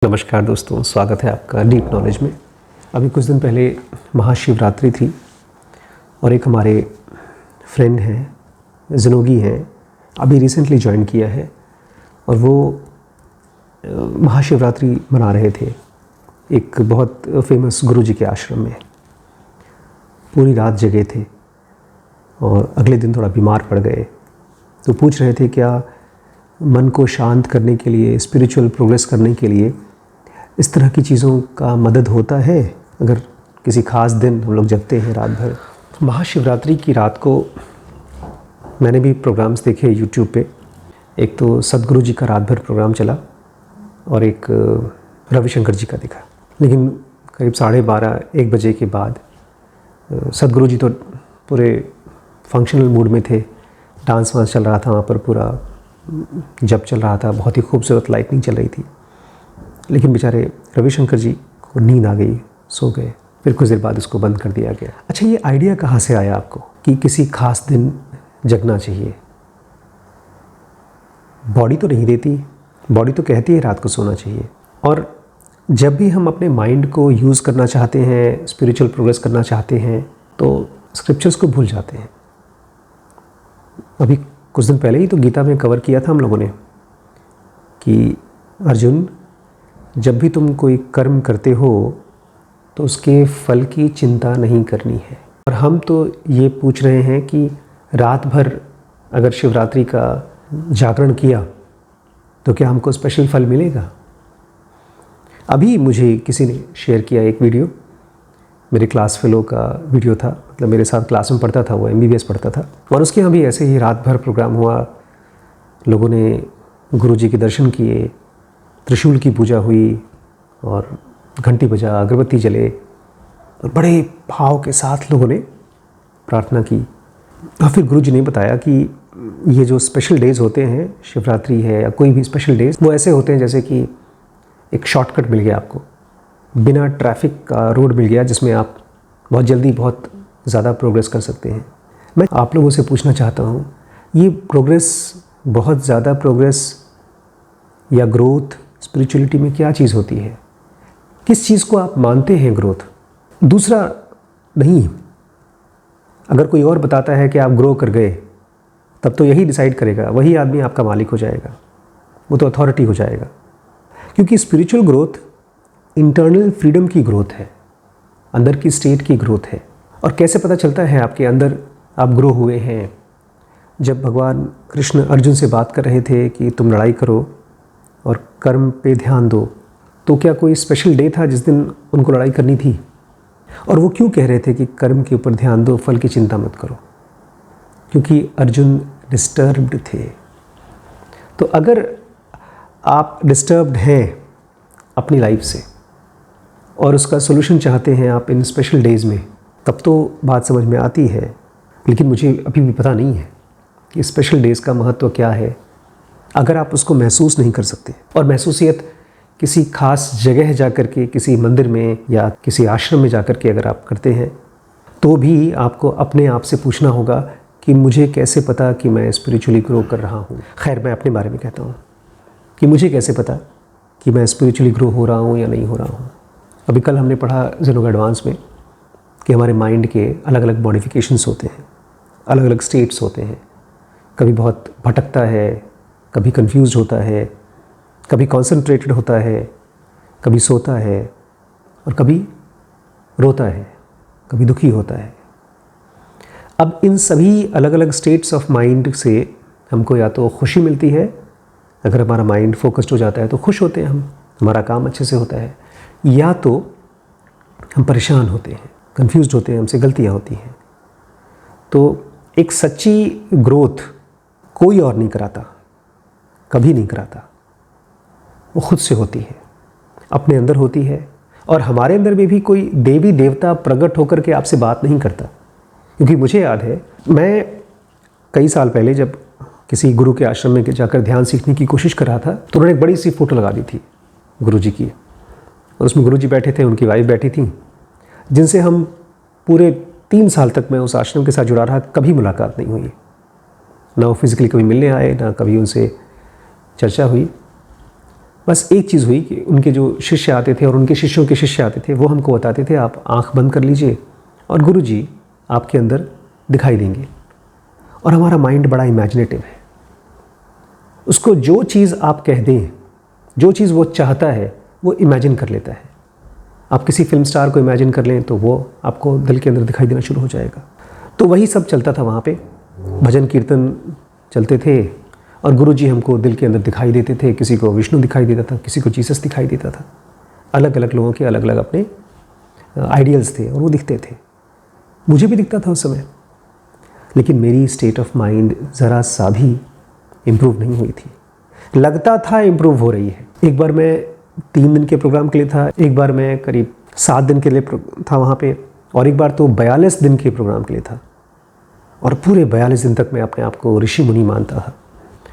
नमस्कार दोस्तों, स्वागत है आपका डीप नॉलेज में। अभी कुछ दिन पहले महाशिवरात्रि थी और एक हमारे फ्रेंड हैं, जिनोगी हैं, अभी रिसेंटली ज्वाइन किया है और वो महाशिवरात्रि मना रहे थे एक बहुत फेमस गुरुजी के आश्रम में। पूरी रात जगे थे और अगले दिन थोड़ा बीमार पड़ गए। तो पूछ रहे थे क्या मन को शांत करने के लिए, स्पिरिचुअल प्रोग्रेस करने के लिए इस तरह की चीज़ों का मदद होता है अगर किसी ख़ास दिन हम लोग जगते हैं रात भर। महाशिवरात्रि की रात को मैंने भी प्रोग्राम्स देखे यूट्यूब पे। एक तो सदगुरु जी का रात भर प्रोग्राम चला और एक रविशंकर जी का दिखा। लेकिन करीब 12:30-1 बजे के बाद सदगुरु जी तो पूरे फंक्शनल मूड में थे। डांस वांस चल रहा था वहाँ पर, पूरा जप चल रहा था, बहुत ही खूबसूरत लाइटनिंग चल रही थी। लेकिन बेचारे रविशंकर जी को नींद आ गई, सो गए। फिर कुछ देर बाद उसको बंद कर दिया गया। अच्छा, ये आइडिया कहाँ से आया आपको कि किसी खास दिन जगना चाहिए? बॉडी तो नहीं देती, बॉडी तो कहती है रात को सोना चाहिए। और जब भी हम अपने माइंड को यूज़ करना चाहते हैं, स्पिरिचुअल प्रोग्रेस करना चाहते हैं, तो स्क्रिप्चर्स को भूल जाते हैं। अभी कुछ दिन पहले ही तो गीता में कवर किया था हम लोगों ने कि अर्जुन, जब भी तुम कोई कर्म करते हो तो उसके फल की चिंता नहीं करनी है। और हम तो ये पूछ रहे हैं कि रात भर अगर शिवरात्रि का जागरण किया तो क्या हमको स्पेशल फल मिलेगा? अभी मुझे किसी ने शेयर किया एक वीडियो, मेरे क्लास फेलो का वीडियो था, मतलब मेरे साथ क्लास में पढ़ता था, वो MBBS पढ़ता था। और उसके यहाँ भी ऐसे ही रात भर प्रोग्राम हुआ। लोगों ने गुरु जी के दर्शन किए, त्रिशूल की पूजा हुई और घंटी बजा, अगरबत्ती जले और बड़े भाव के साथ लोगों ने प्रार्थना की। और फिर गुरु जी ने बताया कि ये जो स्पेशल डेज़ होते हैं, शिवरात्रि है या कोई भी स्पेशल डेज़, वो ऐसे होते हैं जैसे कि एक शॉर्टकट मिल गया आपको, बिना ट्रैफिक का रोड मिल गया जिसमें आप बहुत जल्दी बहुत ज़्यादा प्रोग्रेस कर सकते हैं। मैं आप लोगों से पूछना चाहता हूँ, ये प्रोग्रेस, बहुत ज़्यादा प्रोग्रेस या ग्रोथ स्पिरिचुअलिटी में क्या चीज़ होती है? किस चीज़ को आप मानते हैं ग्रोथ? दूसरा नहीं, अगर कोई और बताता है कि आप ग्रो कर गए, तब तो यही डिसाइड करेगा, वही आदमी आपका मालिक हो जाएगा, वो तो अथॉरिटी हो जाएगा। क्योंकि स्पिरिचुअल ग्रोथ इंटरनल फ्रीडम की ग्रोथ है, अंदर की स्टेट की ग्रोथ है। और कैसे पता चलता है आपके अंदर आप ग्रो हुए हैं? जब भगवान कृष्ण अर्जुन से बात कर रहे थे कि तुम लड़ाई करो और कर्म पे ध्यान दो, तो क्या कोई स्पेशल डे था जिस दिन उनको लड़ाई करनी थी? और वो क्यों कह रहे थे कि कर्म के ऊपर ध्यान दो, फल की चिंता मत करो? क्योंकि अर्जुन डिस्टर्ब्ड थे। तो अगर आप डिस्टर्ब्ड हैं अपनी लाइफ से और उसका सोल्यूशन चाहते हैं आप इन स्पेशल डेज़ में, तब तो बात समझ में आती है। लेकिन मुझे अभी भी पता नहीं है कि स्पेशल डेज़ का महत्व क्या है। अगर आप उसको महसूस नहीं कर सकते, और महसूसियत किसी खास जगह जाकर के, किसी मंदिर में या किसी आश्रम में जाकर के अगर आप करते हैं, तो भी आपको अपने आप से पूछना होगा कि मुझे कैसे पता कि मैं स्पिरिचुअली ग्रो कर रहा हूँ। खैर, मैं अपने बारे में कहता हूँ कि मुझे कैसे पता कि मैं स्पिरिचुअली ग्रो हो रहा हूँ या नहीं हो रहा हूँ। अभी कल हमने पढ़ा ज़ेनोगा एडवांस में कि हमारे माइंड के अलग अलग मॉडिफिकेशंस होते हैं, अलग अलग स्टेट्स होते हैं। कभी बहुत भटकता है, कभी कंफ्यूज होता है, कभी कॉन्सेंट्रेटेड होता है, कभी सोता है और कभी रोता है, कभी दुखी होता है। अब इन सभी अलग अलग स्टेट्स ऑफ माइंड से हमको या तो खुशी मिलती है, अगर हमारा माइंड फोकस्ड हो जाता है तो खुश होते हैं हम, हमारा काम अच्छे से होता है, या तो हम परेशान होते हैं, कंफ्यूज्ड होते हैं, हमसे गलतियाँ होती हैं। तो एक सच्ची ग्रोथ कोई और नहीं कराता, कभी नहीं कराता, वो खुद से होती है, अपने अंदर होती है। और हमारे अंदर में भी कोई देवी देवता प्रकट होकर के आपसे बात नहीं करता। क्योंकि मुझे याद है, मैं कई साल पहले जब किसी गुरु के आश्रम में जाकर ध्यान सीखने की कोशिश कर रहा था, तो उन्होंने एक बड़ी सी फ़ोटो लगा दी थी गुरु जी की, और उसमें गुरु जी बैठे थे, उनकी वाइफ बैठी थी, जिनसे हम पूरे 3 साल तक मैं उस आश्रम के साथ जुड़ा रहा, कभी मुलाकात नहीं हुई। ना वो फिज़िकली कभी मिलने आए, ना कभी उनसे चर्चा हुई। बस एक चीज़ हुई कि उनके जो शिष्य आते थे और उनके शिष्यों के शिष्य आते थे, वो हमको बताते थे आप आँख बंद कर लीजिए और गुरुजी आपके अंदर दिखाई देंगे। और हमारा माइंड बड़ा इमेजिनेटिव है, उसको जो चीज़ आप कह दें, जो चीज़ वो चाहता है वो इमेजिन कर लेता है। आप किसी फिल्म स्टार को इमेजिन कर लें तो वो आपको दिल के अंदर दिखाई देना शुरू हो जाएगा। तो वही सब चलता था वहाँ पे, भजन कीर्तन चलते थे और गुरुजी हमको दिल के अंदर दिखाई देते थे। किसी को विष्णु दिखाई देता था, किसी को जीसस दिखाई देता था। अलग अलग लोगों के अलग अलग अपने आइडियल्स थे और वो दिखते थे। मुझे भी दिखता था उस समय, लेकिन मेरी स्टेट ऑफ माइंड ज़रा सा भी इम्प्रूव नहीं हुई थी। लगता था इम्प्रूव हो रही है। एक बार मैं 3 दिन के प्रोग्राम के लिए था, एक बार मैं करीब 7 दिन के लिए था वहाँ पे, और एक बार तो 42 दिन के प्रोग्राम के लिए था। और पूरे 42 दिन तक मैं अपने आप को ऋषि मुनि मानता था।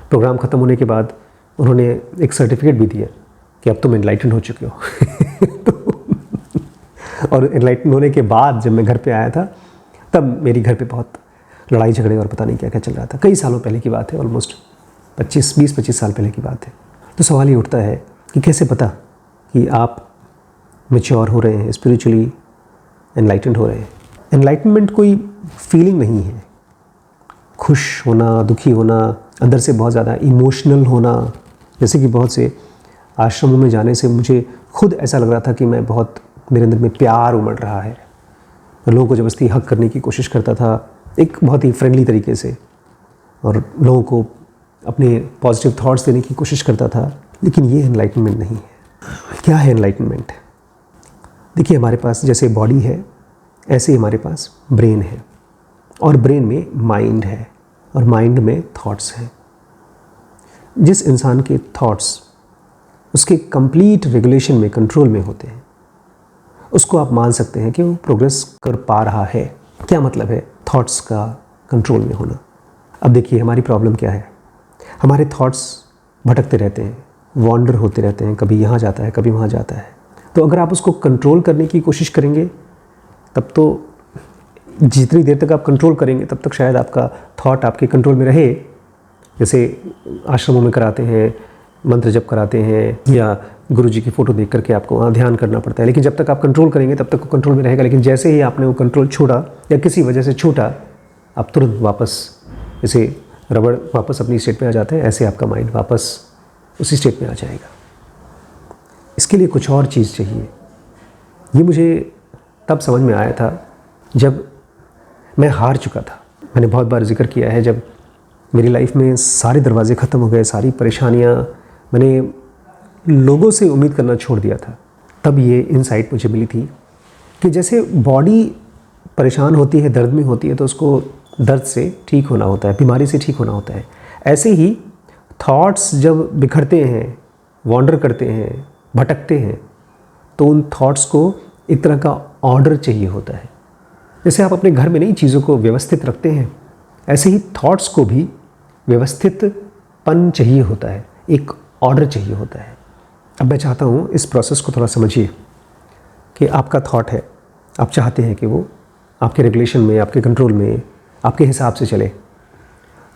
प्रोग्राम ख़त्म होने के बाद उन्होंने एक सर्टिफिकेट भी दिया कि अब तुम एनलाइटन हो चुके हो। और एनलाइटन होने के बाद जब मैं घर पे आया था, तब मेरी घर पे बहुत लड़ाई झगड़े और पता नहीं क्या क्या चल रहा था। कई सालों पहले की बात है, ऑलमोस्ट 20-25 साल पहले की बात है। तो सवाल ये उठता है कि कैसे पता कि आप मैच्योर हो रहे हैं, स्पिरिचुअली एनलाइटेंड हो रहे हैं। एनलाइटनमेंट कोई फीलिंग नहीं है। खुश होना, दुखी होना, अंदर से बहुत ज़्यादा इमोशनल होना। जैसे कि बहुत से आश्रमों में जाने से मुझे खुद ऐसा लग रहा था कि मैं बहुत, मेरे अंदर में प्यार उमड़ रहा है। लोगों को ज़बरदस्ती हक करने की कोशिश करता था, एक बहुत ही फ्रेंडली तरीके से, और लोगों को अपने पॉजिटिव थॉट्स देने की कोशिश करता था। लेकिन ये एनलाइटनमेंट नहीं है। क्या है एनलाइटनमेंट? देखिए, हमारे पास जैसे बॉडी है, ऐसे ही हमारे पास ब्रेन है, और ब्रेन में माइंड है, और माइंड में थॉट्स हैं। जिस इंसान के थॉट्स उसके कंप्लीट रेगुलेशन में, कंट्रोल में होते हैं, उसको आप मान सकते हैं कि वो प्रोग्रेस कर पा रहा है। क्या मतलब है थॉट्स का कंट्रोल में होना? अब देखिए, हमारी प्रॉब्लम क्या है। हमारे थॉट्स भटकते रहते हैं, वॉन्डर होते रहते हैं, कभी यहाँ जाता है, कभी वहाँ जाता है। तो अगर आप उसको कंट्रोल करने की कोशिश करेंगे, तब तो जितनी देर तक आप कंट्रोल करेंगे तब तक शायद आपका थॉट आपके कंट्रोल में रहे। जैसे आश्रमों में कराते हैं, मंत्र जप कराते हैं, या गुरुजी की फ़ोटो देख करके आपको वहाँ ध्यान करना पड़ता है। लेकिन जब तक आप कंट्रोल करेंगे तब तक वो कंट्रोल में रहेगा। लेकिन जैसे ही आपने वो कंट्रोल छोड़ा या किसी वजह से छूटा, आप तुरंत वापस, जैसे रबड़ वापस अपनी स्टेट में आ जाते हैं, ऐसे आपका माइंड वापस उसी स्टेट में आ जाएगा। इसके लिए कुछ और चीज़ चाहिए। ये मुझे तब समझ में आया था जब मैं हार चुका था। मैंने बहुत बार जिक्र किया है, जब मेरी लाइफ में सारे दरवाजे ख़त्म हो गए, सारी परेशानियाँ, मैंने लोगों से उम्मीद करना छोड़ दिया था, तब ये इनसाइट मुझे मिली थी कि जैसे बॉडी परेशान होती है, दर्द में होती है, तो उसको दर्द से ठीक होना होता है, बीमारी से ठीक होना होता है। ऐसे ही थॉट्स जब बिखरते हैं, वॉन्डर करते हैं, भटकते हैं, तो उन थॉट्स को एक तरह का ऑर्डर चाहिए होता है। जैसे आप अपने घर में नई चीज़ों को व्यवस्थित रखते हैं, ऐसे ही थॉट्स को भी व्यवस्थितपन चाहिए होता है, एक ऑर्डर चाहिए होता है। अब मैं चाहता हूँ इस प्रोसेस को थोड़ा समझिए कि आपका थॉट है, आप चाहते हैं कि वो आपके रेगुलेशन में, आपके कंट्रोल में, आपके हिसाब से चले।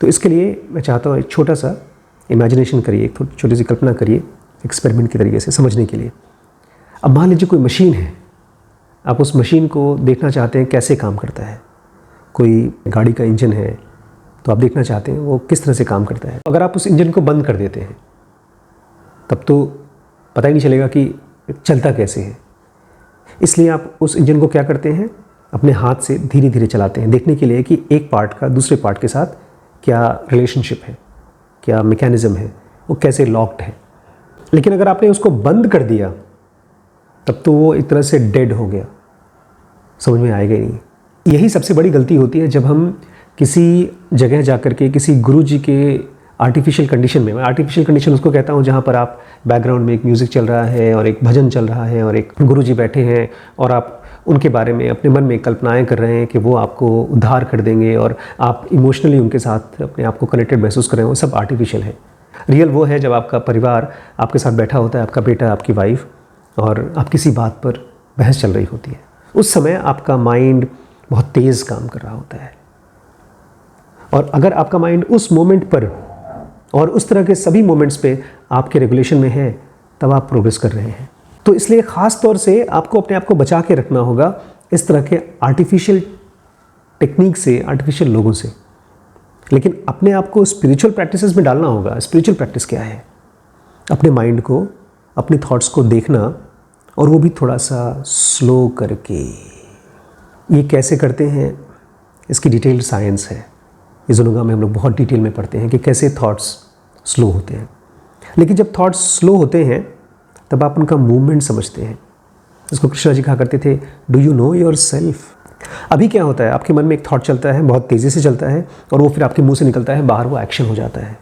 तो इसके लिए मैं चाहता हूँ एक छोटा सा इमेजिनेशन करिए, एक छोटी सी कल्पना करिए, एक्सपेरिमेंट के तरीके से समझने के लिए। अब मान लीजिए कोई मशीन है, आप उस मशीन को देखना चाहते हैं कैसे काम करता है। कोई गाड़ी का इंजन है, तो आप देखना चाहते हैं वो किस तरह से काम करता है। अगर आप उस इंजन को बंद कर देते हैं, तब तो पता ही नहीं चलेगा कि चलता कैसे है। इसलिए आप उस इंजन को क्या करते हैं, अपने हाथ से धीरे धीरे चलाते हैं, देखने के लिए कि एक पार्ट का दूसरे पार्ट के साथ क्या रिलेशनशिप है, क्या मैकेनिज़्म है, वो कैसे लॉक्ड है। लेकिन अगर आपने उसको बंद कर दिया, तब तो वो एक तरह से डेड हो गया, समझ में आएगा ही नहीं। यही सबसे बड़ी गलती होती है जब हम किसी जगह जाकर के किसी गुरुजी के आर्टिफिशियल कंडीशन में, मैं आर्टिफिशियल कंडीशन उसको कहता हूँ जहाँ पर आप बैकग्राउंड में एक म्यूज़िक चल रहा है और एक भजन चल रहा है और एक गुरुजी बैठे हैं और आप उनके बारे में अपने मन में कल्पनाएं कर रहे हैं कि वो आपको उद्धार कर देंगे और आप इमोशनली उनके साथ अपने आप को कनेक्टेड महसूस कर रहे हैं। वो सब आर्टिफिशियल है। रियल वो है जब आपका परिवार आपके साथ बैठा होता है, आपका बेटा, आपकी वाइफ, और आप किसी बात पर बहस चल रही होती है। उस समय आपका माइंड बहुत तेज़ काम कर रहा होता है। और अगर आपका माइंड उस मोमेंट पर और उस तरह के सभी मोमेंट्स पे आपके रेगुलेशन में है, तब आप प्रोग्रेस कर रहे हैं। तो इसलिए ख़ास तौर से आपको अपने आप को बचा के रखना होगा इस तरह के आर्टिफिशियल टेक्निक से, आर्टिफिशियल लोगों से। लेकिन अपने आप को स्पिरिचुअल प्रैक्टिसेस में डालना होगा। स्पिरिचुअल प्रैक्टिस क्या है? अपने माइंड को, अपने थॉट्स को देखना, और वो भी थोड़ा सा स्लो करके। ये कैसे करते हैं, इसकी डिटेल्ड साइंस है। इस योगा में हम लोग बहुत डिटेल में पढ़ते हैं कि कैसे थॉट्स स्लो होते हैं। लेकिन जब थॉट्स स्लो होते हैं तब आप उनका मूवमेंट समझते हैं। इसको कृष्णा जी कहा करते थे, do you know your self. अभी क्या होता है, आपके मन में एक थॉट चलता है, बहुत तेज़ी से चलता है, और वो फिर आपके मुंह से निकलता है, बाहर वो एक्शन हो जाता है,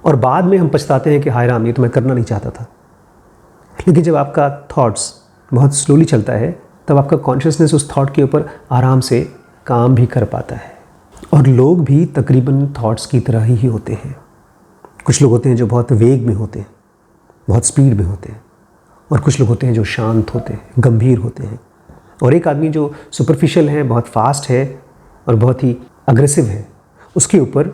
और बाद में हम पछताते हैं कि हाय राम, ये तो मैं करना नहीं चाहता था। लेकिन जब आपका थॉट्स बहुत स्लोली चलता है तब आपका कॉन्शियसनेस उस थॉट के ऊपर आराम से काम भी कर पाता है। और लोग भी तकरीबन थॉट्स की तरह ही होते हैं। कुछ लोग होते हैं जो बहुत वेग में होते हैं, बहुत स्पीड में होते हैं, और कुछ लोग होते हैं जो शांत होते हैं, गंभीर होते हैं, और एक आदमी जो सुपरफिशियल है, बहुत फास्ट है और बहुत ही अग्रेसिव है, उसके ऊपर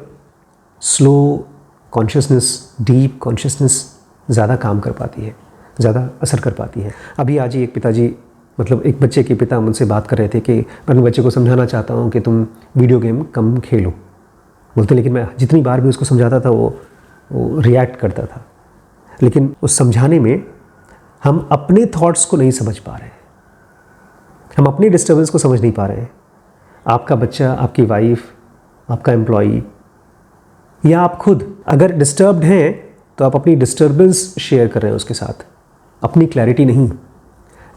स्लो कॉन्शियसनेस, डीप कॉन्शियसनेस ज़्यादा काम कर पाती है, ज़्यादा असर कर पाती है। अभी आज ही एक पिताजी, मतलब एक बच्चे के पिता मुझसे बात कर रहे थे कि मैं अपने बच्चे को समझाना चाहता हूँ कि तुम वीडियो गेम कम खेलो। बोलते लेकिन मैं जितनी बार भी उसको समझाता था वो रिएक्ट करता था। लेकिन उस समझाने में हम अपने थॉट्स को नहीं समझ पा रहे हैं, हम अपनी डिस्टर्बेंस को समझ नहीं पा रहे हैं। आपका बच्चा, आपकी वाइफ, आपका एम्प्लॉई या आप खुद अगर डिस्टर्ब्ड हैं तो आप अपनी डिस्टर्बेंस शेयर कर रहे हैं उसके साथ, अपनी क्लैरिटी नहीं।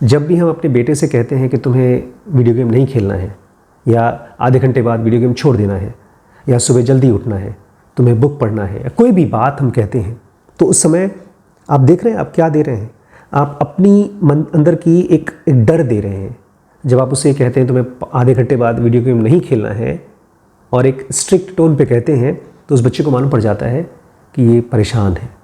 जब भी हम अपने बेटे से कहते हैं कि तुम्हें वीडियो गेम नहीं खेलना है, या आधे घंटे बाद वीडियो गेम छोड़ देना है, या सुबह जल्दी उठना है, तुम्हें बुक पढ़ना है, या कोई भी बात हम कहते हैं, तो उस समय आप देख रहे हैं आप क्या दे रहे हैं? आप अपनी मन अंदर की एक डर दे रहे हैं। जब आप उससे कहते हैं तुम्हें आधे घंटे बाद वीडियो गेम नहीं खेलना है, और एक स्ट्रिक्ट टोन पे कहते हैं, तो उस बच्चे को मालूम पड़ जाता है कि ये परेशान है।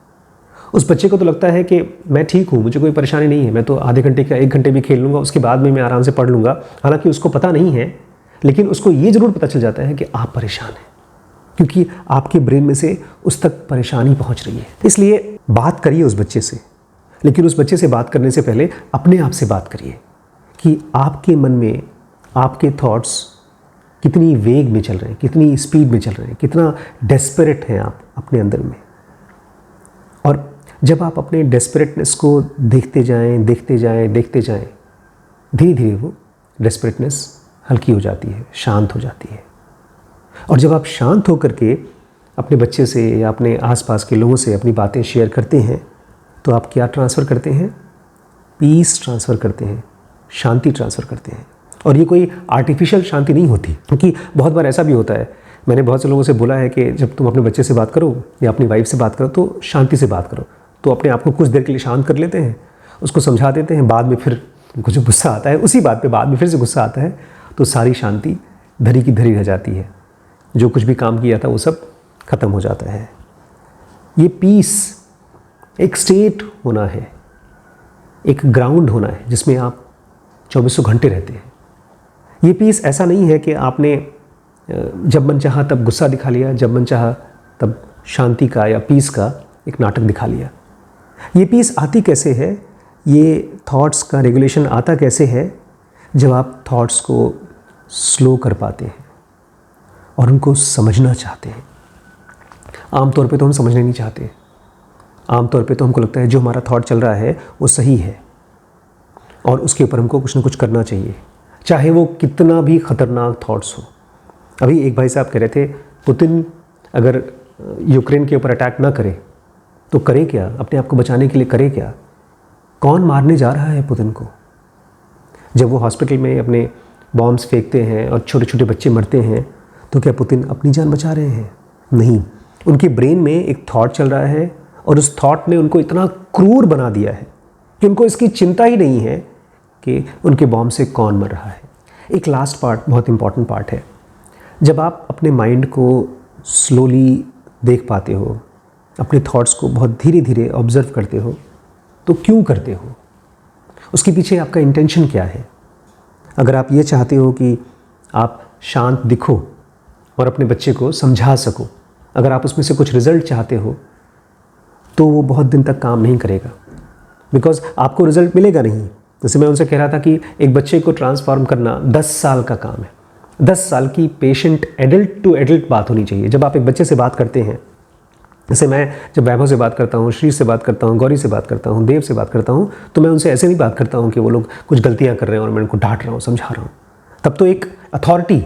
उस बच्चे को तो लगता है कि मैं ठीक हूँ, मुझे कोई परेशानी नहीं है, मैं तो आधे घंटे का 1 घंटे भी खेल लूँगा, उसके बाद में मैं आराम से पढ़ लूँगा। हालांकि उसको पता नहीं है, लेकिन उसको ये ज़रूर पता चल जाता है कि आप परेशान हैं, क्योंकि आपके ब्रेन में से उस तक परेशानी पहुँच रही है। इसलिए बात करिए उस बच्चे से, लेकिन उस बच्चे से बात करने से पहले अपने आप से बात करिए कि आपके मन में आपके थॉट्स कितनी वेग में चल रहे हैं, कितनी स्पीड में चल रहे हैं, कितना डेस्परेट हैं आप अपने अंदर में। और जब आप अपने डेस्परेटनेस को देखते जाएं, देखते जाएं, देखते जाएं, धीरे धीरे वो डेस्परेटनेस हल्की हो जाती है, शांत हो जाती है। और जब आप शांत होकर के अपने बच्चे से या अपने आसपास के लोगों से अपनी बातें शेयर करते हैं, तो आप क्या ट्रांसफ़र करते हैं? पीस ट्रांसफ़र करते हैं, शांति ट्रांसफ़र करते हैं। और ये कोई आर्टिफिशियल शांति नहीं होती, क्योंकि बहुत बार ऐसा भी होता है, मैंने बहुत से लोगों से बोला है कि जब तुम अपने बच्चे से बात करो या अपनी वाइफ से बात करो तो शांति से बात करो। तो अपने आप को कुछ देर के लिए शांत कर लेते हैं, उसको समझा देते हैं, बाद में फिर उनको जो गुस्सा आता है उसी बात पे बाद में फिर से गुस्सा आता है, तो सारी शांति धरी की धरी रह जाती है। जो कुछ भी काम किया था वो सब ख़त्म हो जाता है। ये पीस एक स्टेट होना है, एक ग्राउंड होना है जिसमें आप 24 घंटे रहते हैं। ये पीस ऐसा नहीं है कि आपने जब मन चाहा तब गुस्सा दिखा लिया, जब मन चाहा तब शांति का या पीस का एक नाटक दिखा लिया। ये पीस आती कैसे है, ये थॉट्स का रेगुलेशन आता कैसे है? जब आप थॉट्स को स्लो कर पाते हैं और उनको समझना चाहते हैं। आमतौर पे तो हम समझना नहीं चाहते, आमतौर पे तो हमको लगता है जो हमारा थॉट चल रहा है वो सही है और उसके ऊपर हमको कुछ ना कुछ करना चाहिए, चाहे वो कितना भी ख़तरनाक थॉट्स हो। अभी एक भाई साहब कह रहे थे, पुतिन अगर यूक्रेन के ऊपर अटैक ना करे तो करे क्या, अपने आप को बचाने के लिए करे क्या? कौन मारने जा रहा है पुतिन को? जब वो हॉस्पिटल में अपने बॉम्ब्स फेंकते हैं और छोटे छोटे बच्चे मरते हैं, तो क्या पुतिन अपनी जान बचा रहे हैं? नहीं, उनके ब्रेन में एक थॉट चल रहा है और उस थॉट ने उनको इतना क्रूर बना दिया है कि उनको इसकी चिंता ही नहीं है कि उनके बॉम्ब से कौन मर रहा है। एक लास्ट पार्ट बहुत इंपॉर्टेंट पार्ट है। जब आप अपने माइंड को स्लोली देख पाते हो, अपने थॉट्स को बहुत धीरे धीरे ऑब्जर्व करते हो, तो क्यों करते हो? उसके पीछे आपका इंटेंशन क्या है? अगर आप ये चाहते हो कि आप शांत दिखो और अपने बच्चे को समझा सको, अगर आप उसमें से कुछ रिज़ल्ट चाहते हो, तो वो बहुत दिन तक काम नहीं करेगा। बिकॉज आपको रिजल्ट मिलेगा नहीं। जैसे मैं उनसे कह रहा था कि एक बच्चे को ट्रांसफॉर्म करना 10 साल का काम है। 10 साल की पेशेंट एडल्ट टू एडल्ट बात होनी चाहिए। जब आप एक बच्चे से बात करते हैं, जैसे मैं जब वैभव से बात करता हूँ, श्री से बात करता हूँ, गौरी से बात करता हूँ, देव से बात करता हूँ, तो मैं उनसे ऐसे नहीं बात करता हूँ कि वो लोग कुछ गलतियाँ कर रहे हैं और मैं उनको डांट रहा हूँ, समझा रहा हूँ। तब तो एक अथॉरिटी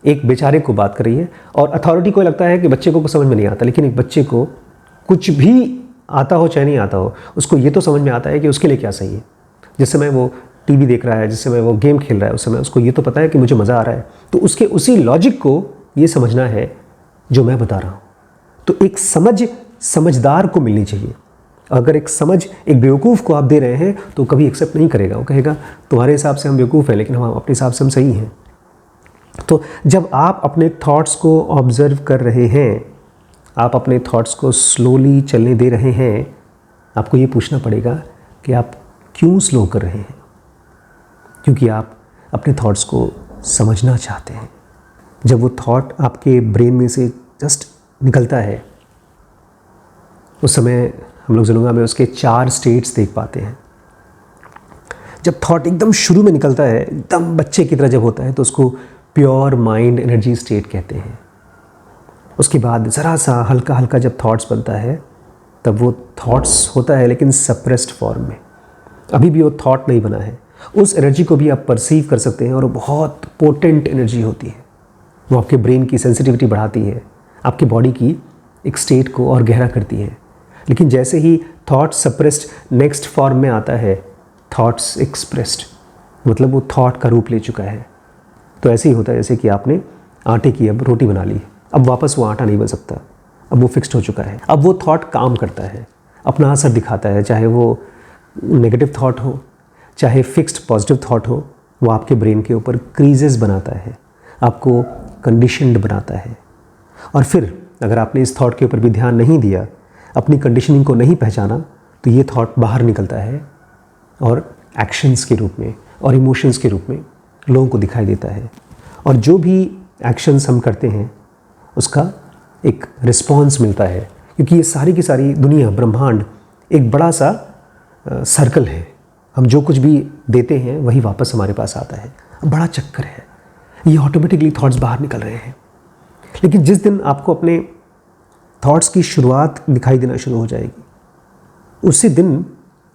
एक बेचारे को बात कर रही है, और अथॉरिटी को लगता है कि बच्चे को कुछ समझ में नहीं आता, लेकिन एक बच्चे को कुछ भी आता हो चाहे नहीं आता हो, उसको ये तो समझ में आता है कि उसके लिए क्या सही है। जिस समय वो टीवी देख रहा है, जिस समय वो गेम खेल रहा है, उस समय उसको ये तो पता है कि मुझे मज़ा आ रहा है, तो उसके उसी लॉजिक को ये समझना है जो मैं बता रहा हूँ। तो एक समझ समझदार को मिलनी चाहिए। अगर एक समझ एक बेवकूफ़ को आप दे रहे हैं तो कभी एक्सेप्ट नहीं करेगा। वो कहेगा तुम्हारे हिसाब से हम बेवकूफ़ हैं, लेकिन हम अपने हिसाब से हम सही हैं। तो जब आप अपने थॉट्स को ऑब्ज़र्व कर रहे हैं, आप अपने थॉट्स को स्लोली चलने दे रहे हैं, आपको ये पूछना पड़ेगा कि आप क्यों स्लो कर रहे हैं। क्योंकि आप अपने थॉट्स को समझना चाहते हैं। जब वो थॉट आपके ब्रेन में से जस्ट निकलता है, उस समय हम लोग ज़रूंगा में उसके 4 स्टेट्स देख पाते हैं। जब थॉट एकदम शुरू में निकलता है, एकदम बच्चे की तरह जब होता है, तो उसको प्योर माइंड एनर्जी स्टेट कहते हैं। उसके बाद ज़रा सा हल्का हल्का जब थॉट्स बनता है, तब वो थॉट्स होता है लेकिन सप्रेस्ड फॉर्म में, अभी भी वो थॉट नहीं बना है। उस एनर्जी को भी आप परसीव कर सकते हैं, और वो बहुत पोटेंट एनर्जी होती है। वो आपके ब्रेन की सेंसिटिविटी बढ़ाती है, आपकी बॉडी की एक स्टेट को और गहरा करती है। लेकिन जैसे ही थॉट सप्रेस्ड नेक्स्ट फॉर्म में आता है, थॉट्स एक्सप्रेस्ड, मतलब वो थॉट का रूप ले चुका है। तो ऐसे ही होता है जैसे कि आपने आटे की अब रोटी बना ली, अब वापस वो आटा नहीं बन सकता, अब वो फिक्स्ड हो चुका है। अब वो थॉट काम करता है, अपना असर दिखाता है, चाहे वो नेगेटिव थॉट हो, चाहे फिक्स्ड पॉजिटिव थॉट हो। वो आपके ब्रेन के ऊपर क्रीजेस बनाता है, आपको कंडीशनड बनाता है। और फिर अगर आपने इस थॉट के ऊपर भी ध्यान नहीं दिया, अपनी कंडीशनिंग को नहीं पहचाना, तो ये थॉट बाहर निकलता है और एक्शंस के रूप में और इमोशंस के रूप में लोगों को दिखाई देता है। और जो भी एक्शंस हम करते हैं, उसका एक रिस्पॉन्स मिलता है, क्योंकि ये सारी की सारी दुनिया, ब्रह्मांड एक बड़ा सा सर्कल है। हम जो कुछ भी देते हैं वही वापस हमारे पास आता है। बड़ा चक्कर है, ये ऑटोमेटिकली थॉट्स बाहर निकल रहे हैं। लेकिन जिस दिन आपको अपने थॉट्स की शुरुआत दिखाई देना शुरू हो जाएगी, उसी दिन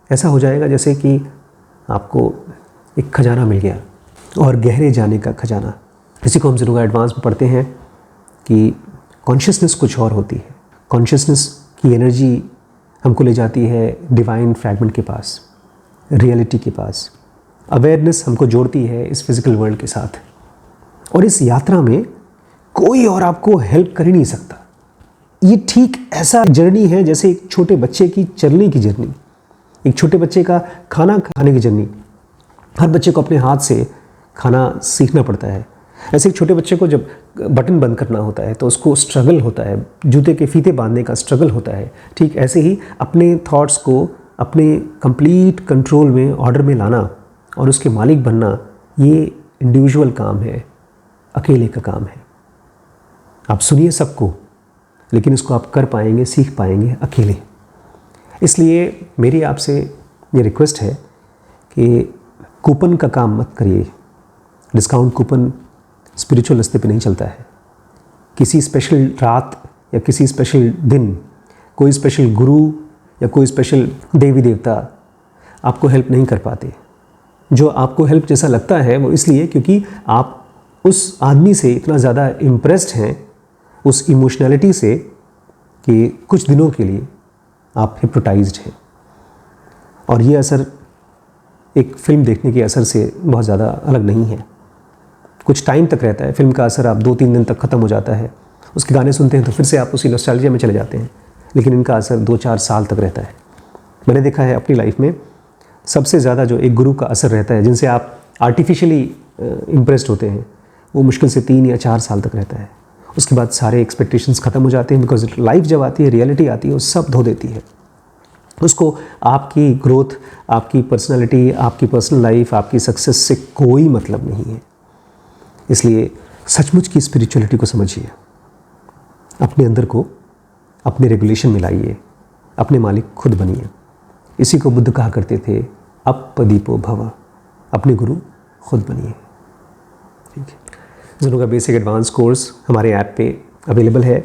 ऐसा हो जाएगा जैसे कि आपको एक खजाना मिल गया, और गहरे जाने का खजाना। इसी को हम ज़रूर एडवांस में पढ़ते हैं कि कॉन्शियसनेस कुछ और होती है। कॉन्शियसनेस की एनर्जी हमको ले जाती है डिवाइन फ्रैगमेंट के पास, रियलिटी के पास। अवेयरनेस हमको जोड़ती है इस फिज़िकल वर्ल्ड के साथ, और इस यात्रा में कोई और आपको हेल्प कर ही नहीं सकता। ये ठीक ऐसा जर्नी है जैसे एक छोटे बच्चे की चलने की जर्नी, एक छोटे बच्चे का खाना खाने की जर्नी। हर बच्चे को अपने हाथ से खाना सीखना पड़ता है। ऐसे एक छोटे बच्चे को जब बटन बंद करना होता है तो उसको स्ट्रगल होता है, जूते के फीते बांधने का स्ट्रगल होता है। ठीक ऐसे ही अपने थॉट्स को अपने कंप्लीट कंट्रोल में, ऑर्डर में लाना और उसके मालिक बनना, ये इंडिविजुअल काम है, अकेले का काम है। आप सुनिए सबको, लेकिन इसको आप कर पाएंगे, सीख पाएंगे अकेले। इसलिए मेरी आपसे ये रिक्वेस्ट है कि कूपन का काम मत करिए। डिस्काउंट कूपन स्पिरिचुअल रास्ते पे नहीं चलता है। किसी स्पेशल रात या किसी स्पेशल दिन कोई स्पेशल गुरु या कोई स्पेशल देवी देवता आपको हेल्प नहीं कर पाते। जो आपको हेल्प जैसा लगता है वो इसलिए क्योंकि आप उस आदमी से इतना ज़्यादा इम्प्रेस्ड हैं, उस इमोशनैलिटी से, कि कुछ दिनों के लिए आप हिप्नोटाइज्ड हैं। और ये असर एक फ़िल्म देखने के असर से बहुत ज़्यादा अलग नहीं है। कुछ टाइम तक रहता है, फिल्म का असर आप 2-3 दिन तक ख़त्म हो जाता है। उसके गाने सुनते हैं तो फिर से आप उसी नॉस्टैल्जिया में चले जाते हैं, लेकिन इनका असर 2-4 साल तक रहता है। मैंने देखा है अपनी लाइफ में, सबसे ज़्यादा जो एक गुरु का असर रहता है, जिनसे आप आर्टिफिशियली इम्प्रेस्ड होते हैं, वो मुश्किल से 3 या 4 साल तक रहता है। उसके बाद सारे एक्सपेक्टेशंस ख़त्म हो जाते हैं, बिकॉज लाइफ जब आती है, रियलिटी आती है, वो सब धो देती है। उसको आपकी ग्रोथ, आपकी पर्सनालिटी, आपकी पर्सनल लाइफ, आपकी सक्सेस से कोई मतलब नहीं है। इसलिए सचमुच की स्पिरिचुअलिटी को समझिए, अपने अंदर को अपने रेगुलेशन में लाइए, अपने मालिक खुद बनिए। इसी को बुद्ध कहा करते थे, अपदीपो भव, अपने गुरु खुद बनिए। ठीक है, ज़ेनो का बेसिक एडवांस कोर्स हमारे ऐप पे अवेलेबल है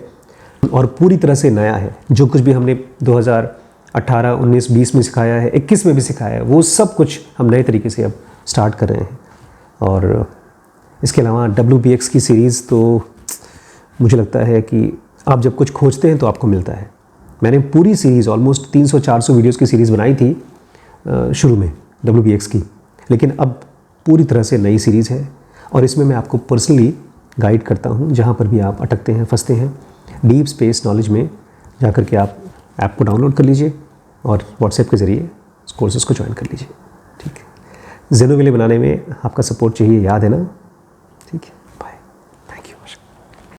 और पूरी तरह से नया है। जो कुछ भी हमने 2018, 19, 20 में सिखाया है, 21 में भी सिखाया है, वो सब कुछ हम नए तरीके से अब स्टार्ट कर रहे हैं। और इसके अलावा WBX की सीरीज़ तो मुझे लगता है कि आप जब कुछ खोजते हैं तो आपको मिलता है। मैंने पूरी सीरीज़ ऑलमोस्ट 300-400 वीडियोज़ की सीरीज़ बनाई थी शुरू में WBX की, लेकिन अब पूरी तरह से नई सीरीज़ है और इसमें मैं आपको पर्सनली गाइड करता हूँ। जहाँ पर भी आप अटकते हैं, फंसते हैं, डीप स्पेस नॉलेज में जाकर के आप ऐप को डाउनलोड कर लीजिए और व्हाट्सएप के ज़रिए इस कोर्सेज़ को ज्वाइन कर लीजिए। ठीक है, ज़ेनो के लिए बनाने में आपका सपोर्ट चाहिए, याद है ना? ठीक है।